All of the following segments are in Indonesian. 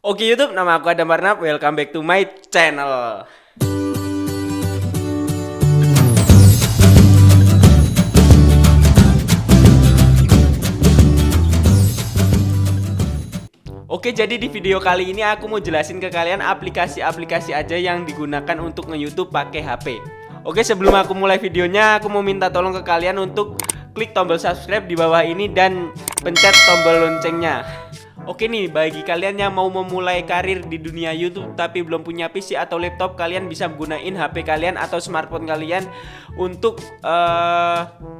Oke YouTube, nama aku Adam Barnab. Welcome back to my channel. Oke, jadi di video kali ini aku mau jelasin ke kalian aplikasi-aplikasi aja yang digunakan untuk nge-YouTube pakai HP. Oke, sebelum aku mulai videonya, aku mau minta tolong ke kalian untuk klik tombol subscribe di bawah ini dan pencet tombol loncengnya. Oke nih, bagi kalian yang mau memulai karir di dunia YouTube tapi belum punya PC atau laptop, kalian bisa gunain HP kalian atau smartphone kalian untuk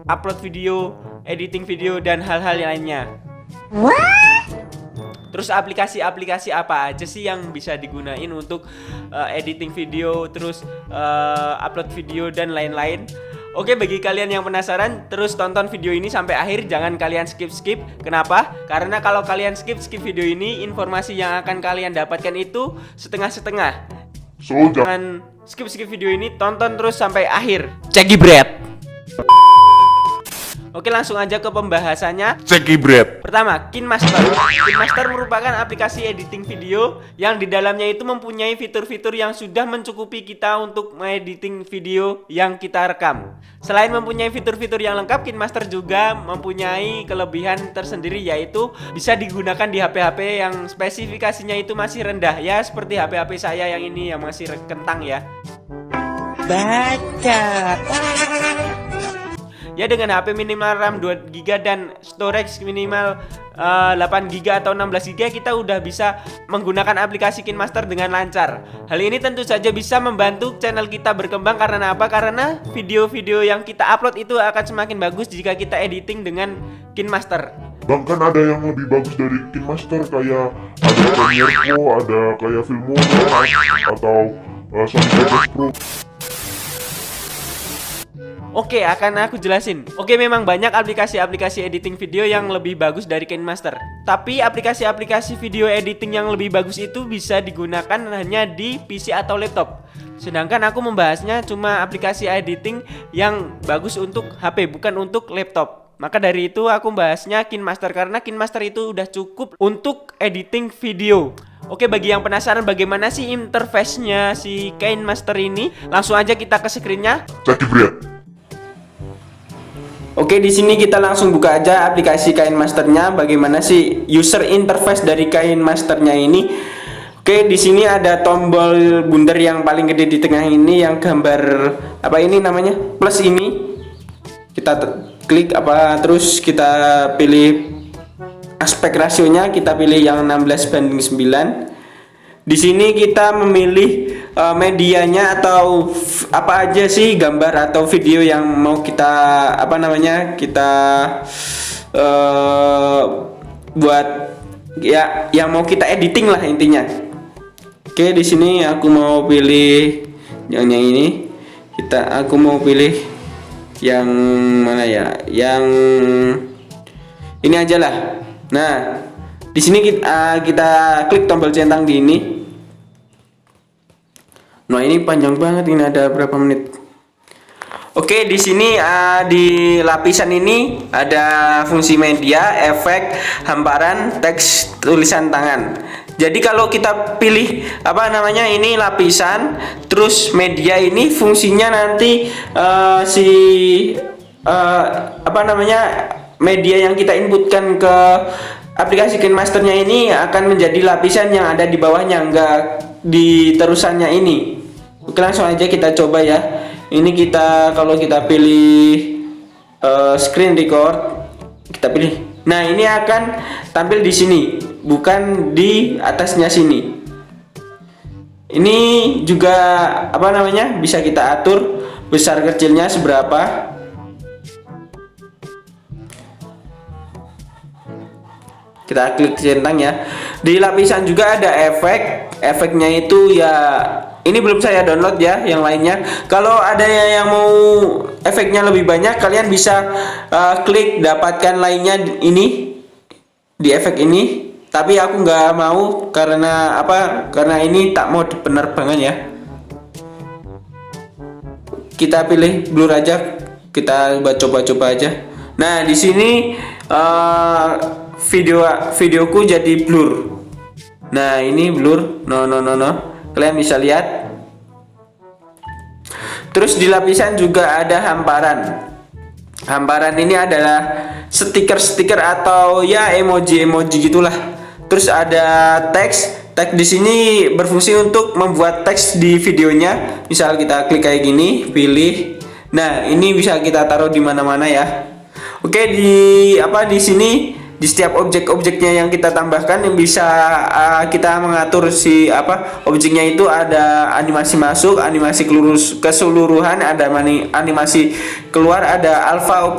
upload video, editing video, dan hal-hal lainnya. Terus aplikasi-aplikasi apa aja sih yang bisa digunain untuk editing video, terus upload video dan lain-lain? Oke, bagi kalian yang penasaran, terus tonton video ini sampai akhir, jangan kalian skip-skip. Kenapa? Karena kalau kalian skip video ini, informasi yang akan kalian dapatkan itu setengah-setengah. So, jangan skip video ini, tonton terus sampai akhir. Cekibret. Oke, langsung aja ke pembahasannya. Cekibret. Pertama, KineMaster. KineMaster merupakan aplikasi editing video yang di dalamnya itu mempunyai fitur-fitur yang sudah mencukupi kita untuk mengediting video yang kita rekam. Selain mempunyai fitur-fitur yang lengkap, KineMaster juga mempunyai kelebihan tersendiri, yaitu bisa digunakan di HP-HP yang spesifikasinya itu masih rendah, ya seperti HP-HP saya yang ini yang masih kentang ya. Baca. Ya, dengan HP minimal RAM 2GB dan storage minimal 8GB atau 16GB, kita udah bisa menggunakan aplikasi KineMaster dengan lancar. Hal ini tentu saja bisa membantu channel kita berkembang. Karena apa? Karena video-video yang kita upload itu akan semakin bagus jika kita editing dengan KineMaster. Bahkan ada yang lebih bagus dari KineMaster, kayak ada Premiere Pro, ada kayak Filmora atau Sony Vegas Pro. Oke, akan aku jelasin. Oke, memang banyak aplikasi-aplikasi editing video yang lebih bagus dari KineMaster. Tapi aplikasi-aplikasi video editing yang lebih bagus itu bisa digunakan hanya di PC atau laptop. Sedangkan aku membahasnya cuma aplikasi editing yang bagus untuk HP, bukan untuk laptop. Maka dari itu aku bahasnya KineMaster, karena KineMaster itu udah cukup untuk editing video. Oke, bagi yang penasaran bagaimana sih interface-nya si KineMaster ini, langsung aja kita ke screen-nya. Cekibret. Oke, di sini kita langsung buka aja aplikasi KineMaster-nya. Bagaimana sih user interface dari KineMaster-nya ini? Oke, di sini ada tombol bundar yang paling gede di tengah ini, yang gambar apa ini namanya? Plus ini. Kita klik apa, terus kita pilih aspek rasionya, kita pilih yang 16:9. Di sini kita memilih medianya atau apa aja sih gambar atau video yang mau kita kita buat ya, yang mau kita editing lah intinya. Oke, di sini aku mau pilih yang ini. Aku mau pilih yang mana ya? Yang ini aja lah. Nah, di sini kita klik tombol centang di ini. Nah, ini panjang banget, ini ada berapa menit. Oke, di sini di lapisan ini ada fungsi media, efek, hamparan, teks, tulisan tangan. Jadi kalau kita pilih ini lapisan, terus media ini fungsinya nanti media yang kita inputkan ke aplikasi KineMaster-nya ini akan menjadi lapisan yang ada di bawahnya, enggak di terusannya ini. Oke, langsung aja kita coba ya. Ini kalau kita pilih screen record, kita pilih. Nah, ini akan tampil di sini, bukan di atasnya sini. Ini juga bisa kita atur besar kecilnya seberapa. Kita klik centang ya. Di lapisan juga ada efeknya itu ya, ini belum saya download ya, yang lainnya. Kalau ada yang mau efeknya lebih banyak, kalian bisa klik dapatkan lainnya ini di efek ini. Tapi aku nggak mau, karena karena ini tak mau penerbangan ya. Kita pilih blur aja, kita coba-coba aja. Nah, di sini videoku jadi blur. Nah, ini blur. No. Kalian bisa lihat. Terus di lapisan juga ada hamparan. Hamparan ini adalah stiker-stiker atau ya emoji-emoji gitulah. Terus ada teks. Teks di sini berfungsi untuk membuat teks di videonya. Misal kita klik kayak gini, pilih. Nah, ini bisa kita taruh di mana-mana ya. Oke, di sini di setiap objek-objeknya yang kita tambahkan yang bisa kita mengatur objeknya itu ada animasi masuk, animasi keseluruhan, ada animasi keluar, ada alfa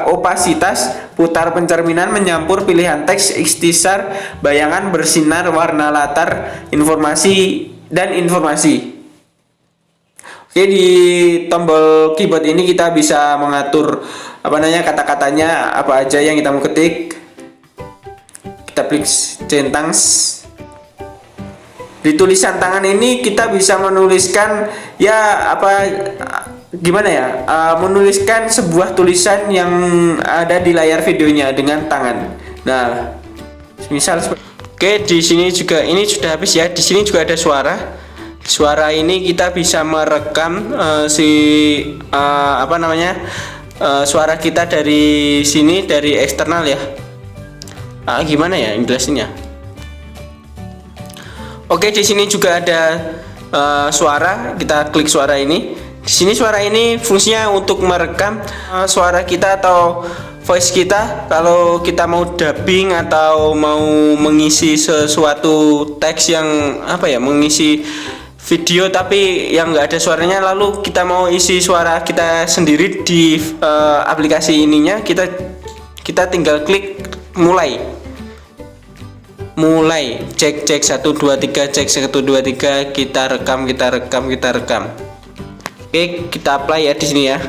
opasitas, putar pencerminan, menyampur, pilihan teks, ikhtisar, bayangan, bersinar, warna latar, informasi dan informasi. Oke, di tombol keyboard ini kita bisa mengatur kata-katanya apa aja yang kita mau ketik. Kita klik centang. Di tulisan tangan ini kita bisa menuliskan menuliskan sebuah tulisan yang ada di layar videonya dengan tangan. Nah, misal oke, di sini juga ini sudah habis ya. Di sini juga ada suara. Suara ini kita bisa merekam suara kita dari sini, dari eksternal ya. Gimana ya jelasinnya? Oke, di sini juga ada suara. Kita klik suara ini. Di sini suara ini fungsinya untuk merekam suara kita atau voice kita. Kalau kita mau dubbing atau mau mengisi sesuatu teks yang mengisi video tapi yang nggak ada suaranya, lalu kita mau isi suara kita sendiri di aplikasi ininya, kita tinggal klik mulai cek 1 2 3 cek 1 2 3, kita rekam. Oke, kita apply ya di sini ya.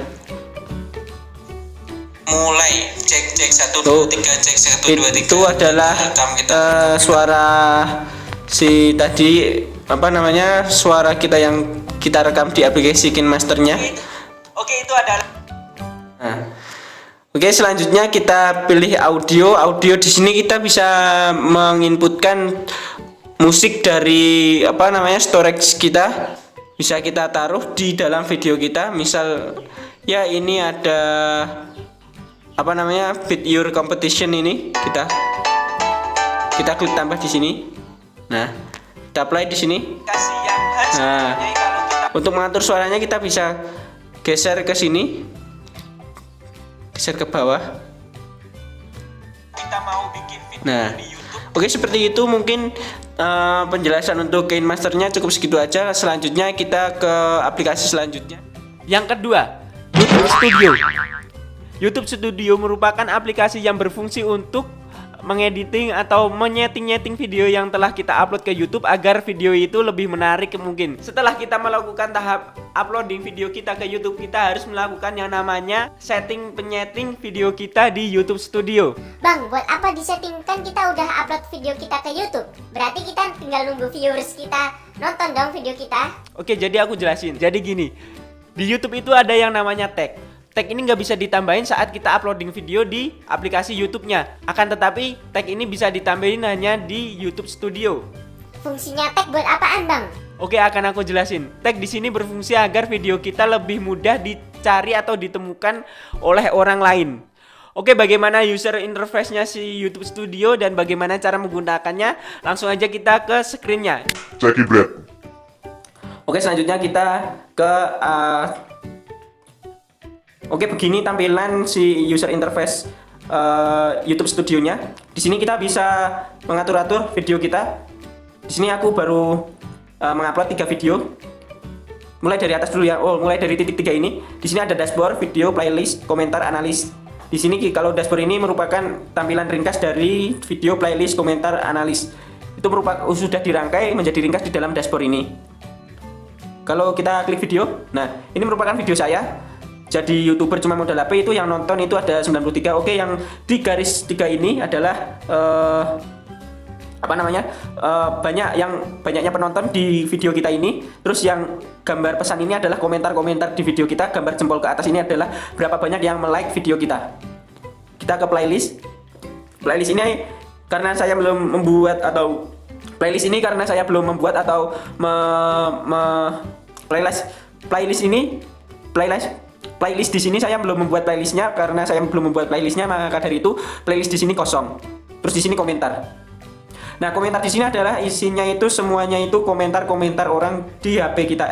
Mulai cek 1 2 3 cek 1 2 3. Itu adalah suara si tadi suara kita yang kita rekam di aplikasi KineMaster-nya. Oke, itu adalah. Oke, selanjutnya kita pilih audio. Audio di sini kita bisa menginputkan musik dari storage kita. Bisa kita taruh di dalam video kita. Misal ya ini ada Beat Your Competition ini. Kita klik tambah di sini. Nah, kita apply di sini. Nah, untuk mengatur suaranya kita bisa geser ke sini, geser ke bawah. Kita mau bikin video di YouTube. Oke, seperti itu mungkin penjelasan untuk KineMaster-nya cukup segitu aja. Selanjutnya kita ke aplikasi selanjutnya. Yang kedua, YouTube Studio. YouTube Studio merupakan aplikasi yang berfungsi untuk mengediting atau menyeting video yang telah kita upload ke YouTube agar video itu lebih menarik mungkin. Setelah kita melakukan tahap uploading video kita ke YouTube, kita harus melakukan yang namanya setting penyeting video kita di YouTube Studio. Bang, buat apa disetting? Kan kita udah upload video kita ke YouTube. Berarti kita tinggal nunggu viewers kita nonton dong video kita. Oke, jadi aku jelasin. Jadi gini, di YouTube itu ada yang namanya tag. Tag ini nggak bisa ditambahin saat kita uploading video di aplikasi YouTube-nya. Akan tetapi tag ini bisa ditambahin hanya di YouTube Studio. Fungsinya tag buat apaan, Bang? Oke, akan aku jelasin. Tag di sini berfungsi agar video kita lebih mudah dicari atau ditemukan oleh orang lain. Oke, bagaimana user interface-nya si YouTube Studio dan bagaimana cara menggunakannya? Langsung aja kita ke screen-nya. Ceki Brad. Oke, selanjutnya kita ke Oke, begini tampilan si user interface YouTube Studio-nya. Di sini kita bisa mengatur-atur video kita. Di sini aku baru mengupload 3 video. Mulai dari atas dulu ya. Mulai dari titik 3 ini. Di sini ada dashboard, video, playlist, komentar, analis. Di sini kalau dashboard ini merupakan tampilan ringkas dari video, playlist, komentar, analis. Itu sudah dirangkai menjadi ringkas di dalam dashboard ini. Kalau kita klik video, nah ini merupakan video saya. Jadi YouTuber cuma modal HP itu yang nonton itu ada 93. Oke, yang di garis 3 ini adalah banyaknya penonton di video kita ini. Terus yang gambar pesan ini adalah komentar-komentar di video kita. Gambar jempol ke atas ini adalah berapa banyak yang like video kita. Kita ke playlist. Playlist ini karena saya belum membuat atau Playlist ini karena saya belum membuat atau playlist di sini saya belum membuat playlistnya karena saya belum membuat playlistnya, maka dari itu playlist di sini kosong. Terus di sini komentar. Nah, komentar di sini adalah isinya itu semuanya itu komentar-komentar orang di HP kita,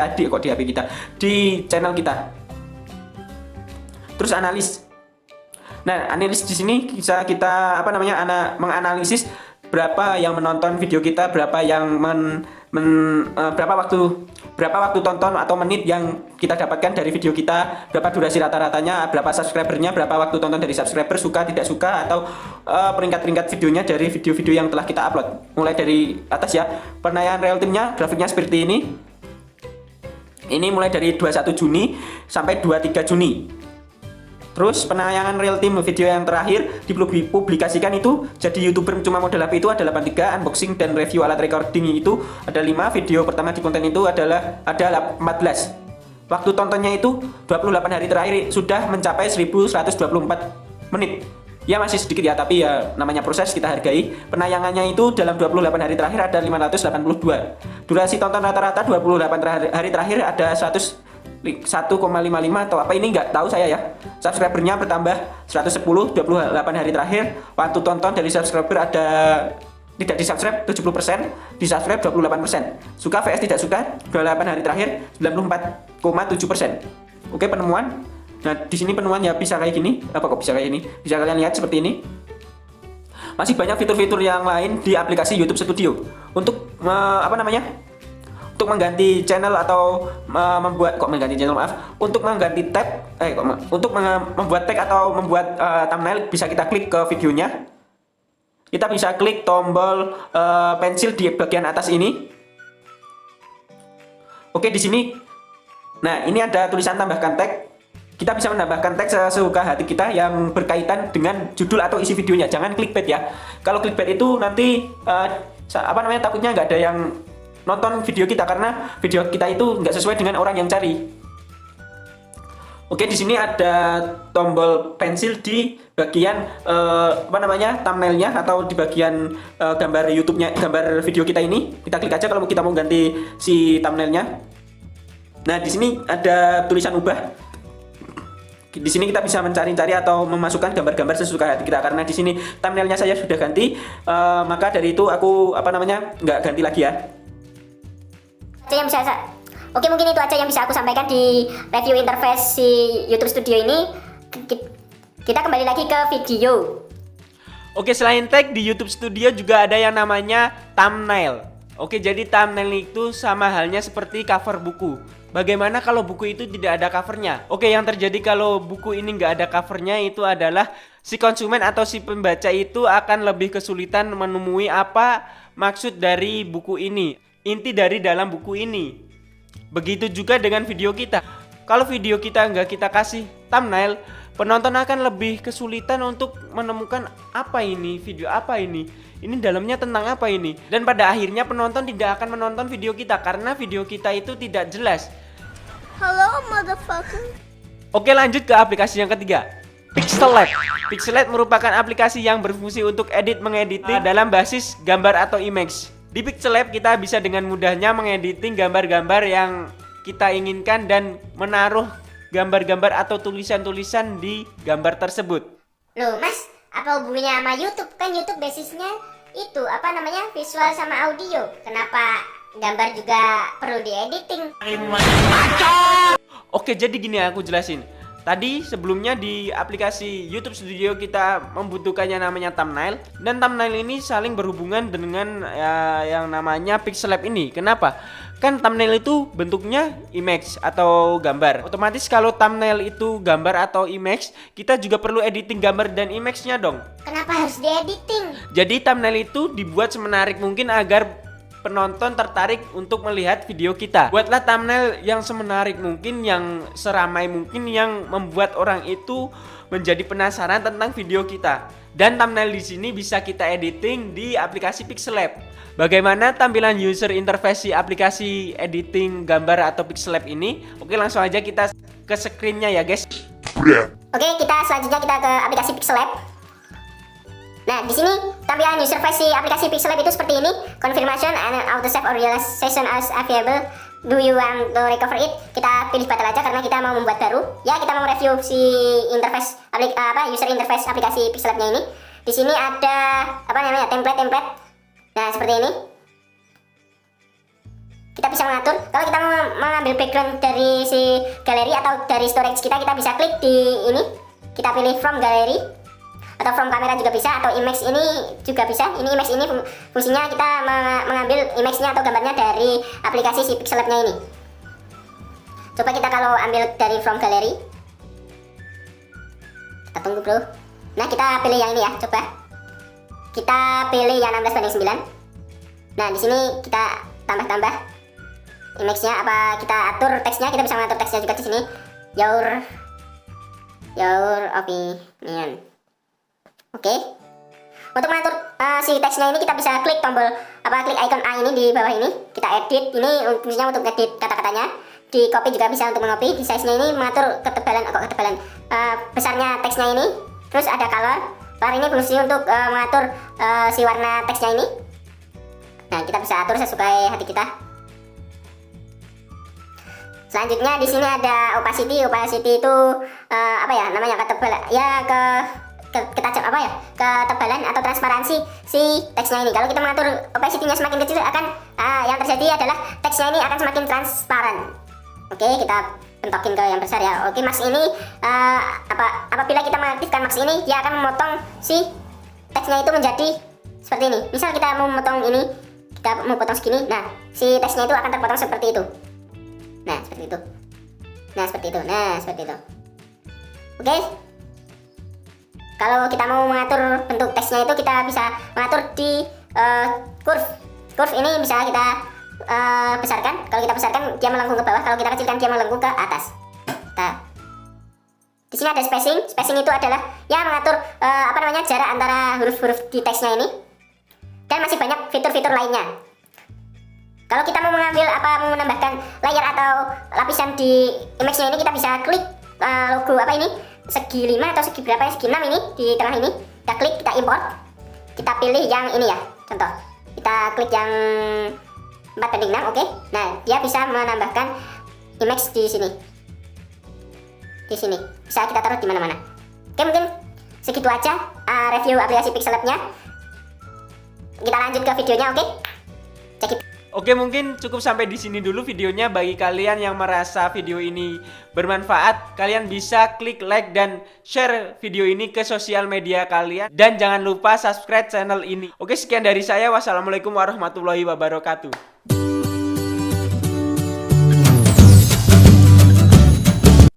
di channel kita. Terus analis. Nah, analis di sini bisa kita menganalisis berapa yang menonton video kita, berapa yang berapa waktu tonton atau menit yang kita dapatkan dari video kita, berapa durasi rata-ratanya, berapa subscribernya, berapa waktu tonton dari subscriber, suka tidak suka, atau peringkat-peringkat videonya dari video-video yang telah kita upload. Mulai dari atas ya, penayangan real time-nya grafiknya seperti ini. Ini mulai dari 21 Juni sampai 23 Juni. Terus penayangan real time video yang terakhir dipublikasikan itu jadi YouTuber cuma model HP itu ada 83, unboxing dan review alat recording itu ada 5, video pertama di konten itu ada 14. Waktu tontonnya itu 28 hari terakhir sudah mencapai 1124 menit. Ya masih sedikit ya, tapi ya namanya proses, kita hargai. Penayangannya itu dalam 28 hari terakhir ada 582. Durasi tonton rata-rata 28 hari terakhir ada 1,55 atau apa ini nggak tahu saya ya. Subscribernya bertambah 110 28 hari terakhir. Waktu tonton dari subscriber ada tidak di subscribe 70%, di subscribe 28%. Suka vs tidak suka 28 hari terakhir 94,7%. Oke, penemuan. Nah, di sini penemuan ya bisa kayak gini. Apa kok bisa kayak ini? Bisa kalian lihat seperti ini. Masih banyak fitur-fitur yang lain di aplikasi YouTube Studio untuk untuk mengganti channel atau untuk mengganti tab membuat tag atau membuat thumbnail bisa kita klik ke videonya. Kita bisa klik tombol pensil di bagian atas ini. Oke, di sini. Nah, ini ada tulisan tambahkan tag. Kita bisa menambahkan tag sesuka hati kita yang berkaitan dengan judul atau isi videonya. Jangan clickbait ya. Kalau clickbait itu nanti takutnya nggak ada yang nonton video kita karena video kita itu nggak sesuai dengan orang yang cari. Oke, di sini ada tombol pensil di bagian thumbnailnya atau di bagian gambar YouTube-nya, gambar video kita ini. Kita klik aja kalau kita mau ganti si thumbnailnya. Nah, di sini ada tulisan ubah. Di sini kita bisa mencari-cari atau memasukkan gambar-gambar sesuka hati kita karena di sini thumbnailnya saya sudah ganti, maka dari itu aku nggak ganti lagi ya. Oke, mungkin itu aja yang bisa aku sampaikan di review interface si YouTube Studio ini. Kita kembali lagi ke video. Oke, selain tag di YouTube Studio juga ada yang namanya thumbnail. Oke, jadi thumbnail itu sama halnya seperti cover buku. Bagaimana kalau buku itu tidak ada covernya? Oke, yang terjadi kalau buku ini nggak ada covernya itu adalah si konsumen atau si pembaca itu akan lebih kesulitan menemui apa maksud dari buku ini, inti dari dalam buku ini. Begitu juga dengan video kita. Kalau video kita nggak kita kasih thumbnail, penonton akan lebih kesulitan untuk menemukan apa ini, video apa ini dalamnya tentang apa ini. Dan pada akhirnya penonton tidak akan menonton video kita karena video kita itu tidak jelas. Hello motherfucker. Oke, lanjut ke aplikasi yang ketiga, Pixellab. Pixellab merupakan aplikasi yang berfungsi untuk mengediting dalam basis gambar atau image. Di Pixellab kita bisa dengan mudahnya mengediting gambar-gambar yang kita inginkan dan menaruh gambar-gambar atau tulisan-tulisan di gambar tersebut. Loh mas, apa hubungannya sama YouTube? Kan YouTube basisnya itu visual sama audio. Kenapa gambar juga perlu diediting? Oke, jadi gini aku jelasin. Tadi sebelumnya di aplikasi YouTube Studio kita membutuhkannya namanya thumbnail, dan thumbnail ini saling berhubungan dengan yang namanya Pixellab ini. Kenapa? Kan thumbnail itu bentuknya image atau gambar. Otomatis kalau thumbnail itu gambar atau image, kita juga perlu editing gambar dan image-nya dong. Kenapa harus diediting? Jadi thumbnail itu dibuat semenarik mungkin agar penonton tertarik untuk melihat video kita. Buatlah thumbnail yang semenarik mungkin, yang seramai mungkin, yang membuat orang itu menjadi penasaran tentang video kita. Dan thumbnail di sini bisa kita editing di aplikasi Pixellab. Bagaimana tampilan user interface aplikasi editing gambar atau Pixellab ini? Oke, langsung aja kita ke screen-nya ya, guys. Oke, selanjutnya kita ke aplikasi Pixellab. Nah, di sini tampilan user face si aplikasi Pixel Lab itu seperti ini. Confirmation and auto save or realization as available. Do you want to recover it? Kita pilih batal aja karena kita mau membuat baru. Ya, kita mau review si interface user interface aplikasi Pixel Lab-nya ini. Di sini ada template. Nah, seperti ini. Kita bisa mengatur. Kalau kita mau mengambil background dari si galeri atau dari storage kita bisa klik di ini. Kita pilih from gallery atau from kamera juga bisa, atau image ini juga bisa. Ini image ini fungsinya kita mengambil image-nya atau gambarnya dari aplikasi si Pixel Lab-nya ini. Coba kita kalau ambil dari from gallery. Kita tunggu, bro. Nah, kita pilih yang ini ya, coba. Kita pilih yang 16:9. Nah, di sini kita tambah image-nya, kita atur teksnya, kita bisa mengatur teksnya juga di sini. Your opinion. Oke. Untuk mengatur si teksnya ini kita bisa klik tombol klik icon A ini di bawah ini. Kita edit, ini fungsinya untuk edit kata-katanya. Di copy juga bisa untuk mengopi. Di size-nya ini mengatur ketebalan besarnya teksnya ini. Terus ada color ini fungsi untuk mengatur si warna teksnya ini. Nah, kita bisa atur sesuai hati kita. Selanjutnya di sini ada opacity. Opacity itu ketebalan ya, ketebalan atau transparansi si teksnya ini. Kalau kita mengatur opacity-nya semakin kecil, akan yang terjadi adalah teksnya ini akan semakin transparan. Oke, kita pentokin ke yang besar ya. Oke, max ini apabila kita mengaktifkan max ini, dia akan memotong si teksnya itu menjadi seperti ini. Misal kita mau memotong ini, kita mau potong segini, nah si teksnya itu akan terpotong seperti itu. Nah, seperti itu. Oke. Kalau kita mau mengatur bentuk teksnya itu, kita bisa mengatur di curve. Curve ini bisa kita besarkan. Kalau kita besarkan, dia melengkung ke bawah. Kalau kita kecilkan, dia melengkung ke atas. Di sini ada spacing. Spacing itu adalah ya mengatur jarak antara huruf-huruf di teksnya ini. Dan masih banyak fitur-fitur lainnya. Kalau kita mau mau menambahkan layer atau lapisan di image-nya ini, kita bisa klik logo segi 5 atau segi berapa ya, segi 6 ini di tengah ini. Kita klik, kita import. Kita pilih yang ini ya, contoh. Kita klik yang 4:6, oke. Nah, dia bisa menambahkan image di sini. Di sini. Bisa kita taruh di mana-mana. Oke, mungkin segitu aja review aplikasi Pixel Lab-nya. Kita lanjut ke videonya, oke? Check it. Oke, mungkin cukup sampai di sini dulu videonya. Bagi kalian yang merasa video ini bermanfaat, kalian bisa klik like dan share video ini ke sosial media kalian. Dan jangan lupa subscribe channel ini. Oke, sekian dari saya. Wassalamualaikum warahmatullahi wabarakatuh.